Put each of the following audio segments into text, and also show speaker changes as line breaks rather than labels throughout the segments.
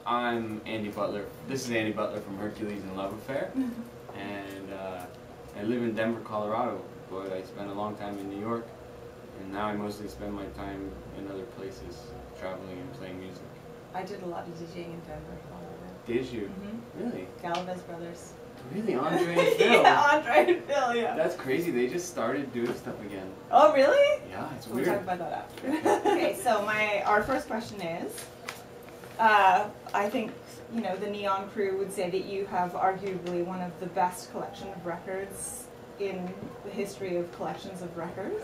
I'm Andy Butler. This is Andy Butler from Hercules and Love Affair. And I live in Denver, Colorado, but I spent a long time in New York. And now I mostly spend my time in other places, traveling and playing music.
I did a lot of DJing in Denver, Colorado.
Did you?
Mm-hmm.
Really?
Galvez Brothers.
Really? Andre and Phil?
Yeah, Andre and Phil, yeah.
That's crazy. They just started doing stuff again.
Oh, really?
Yeah, it's
We'll
weird.
talk about that after. Okay, so our first question is, I think, you know, the Neon Crew would say that you have arguably one of the best collection of records in the history of collections of records.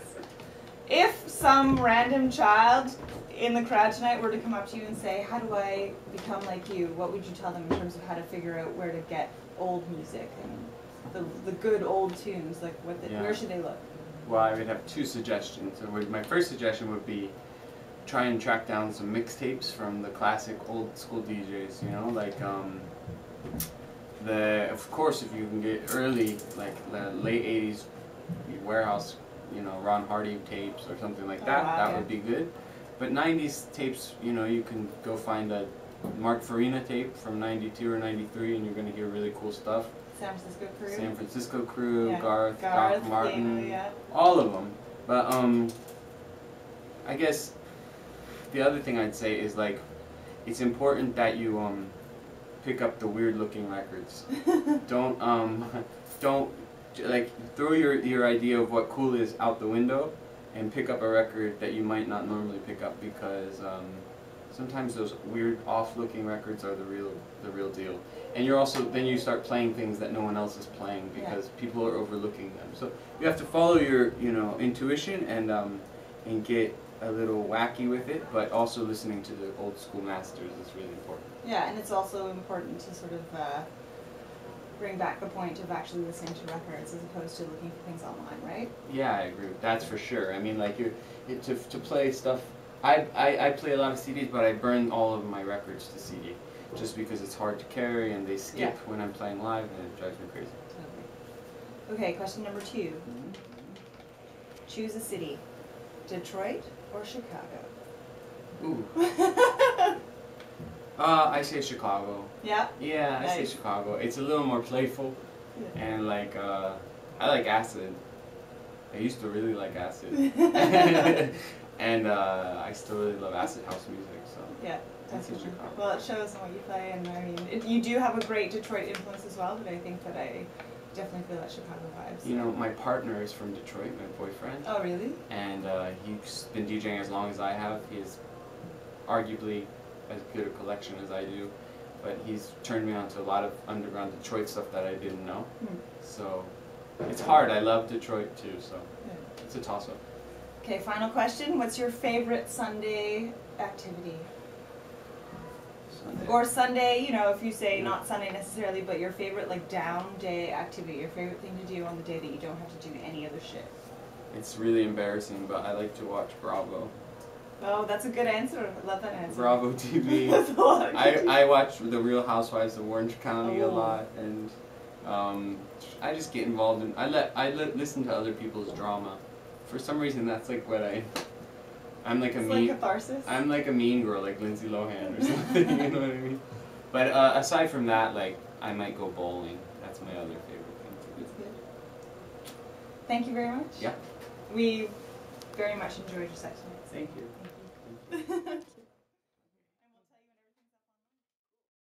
If some random child in the crowd tonight were to come up to you and say, how do I become like you, what would you tell them in terms of how to figure out where to get old music and the good old tunes? Like, where should they look?
Well, I would have two suggestions. So my first suggestion would be try and track down some mixtapes from the classic old school DJs, you know, like of course, if you can get early, like the late 80s warehouse, you know, Ron Hardy tapes or something like that, that would be good. But 90s tapes, you know, you can go find a Mark Farina tape from 92 or 93 and you're going to hear really cool stuff.
San Francisco Crew.
San Francisco Crew,
yeah.
Garth, Doc Martin,
yeah.
all of them. But I guess the other thing I'd say is, like, it's important that you pick up the weird looking records. Don't like throw your idea of what cool is out the window and pick up a record that you might not normally pick up, because sometimes those weird off-looking records are the real deal. And you're also, then you start playing things that no one else is playing because people are overlooking them. So you have to follow your, you know, intuition and get a little wacky with it, but also listening to the old school masters is really important.
Yeah, and it's also important to sort of bring back the point of actually listening to records as opposed to looking for things online, right?
Yeah, I agree. That's for sure. I mean, like, to play stuff, I play a lot of CDs, but I burn all of my records to CD, just because it's hard to carry and they skip when I'm playing live, and it drives me crazy.
Totally. Okay, question number 2. Choose a city, Detroit or Chicago?
Ooh. I say Chicago.
Yeah?
Yeah, I say Chicago. It's a little more playful, and like, I like acid. I used to really like acid. And I still really love acid house music, so.
Yeah, definitely. Well, it shows in what you play, and I mean, you do have a great Detroit influence as well, but I think that I definitely feel that Chicago vibes.
You know, my partner is from Detroit, my boyfriend.
Oh, really?
And he's been DJing as long as I have. He has arguably as good a collection as I do, but he's turned me on to a lot of underground Detroit stuff that I didn't know. So it's hard. I love Detroit too, so it's a toss-up.
Okay, final question. What's your favorite Sunday activity?
Sunday.
Or Sunday, you know, if you say not Sunday necessarily, but your favorite, like, down day activity, your favorite thing to do on the day that you don't have to do any other shit.
It's really embarrassing, but I like to watch Bravo.
Oh, that's a good answer. I love that answer.
Bravo TV.
That's a lot of
I watch The Real Housewives of Orange County a lot, and I just get involved in. I listen to other people's drama. For some reason, that's like what I'm like
it's like catharsis.
I'm like a mean girl, like Lindsay Lohan or something. You know what I mean? But aside from that, like, I might go bowling. That's my other favorite thing to do.
That's good. Thank you very much.
Yeah.
We very much enjoyed your set tonight.
Thank you.
Thank you.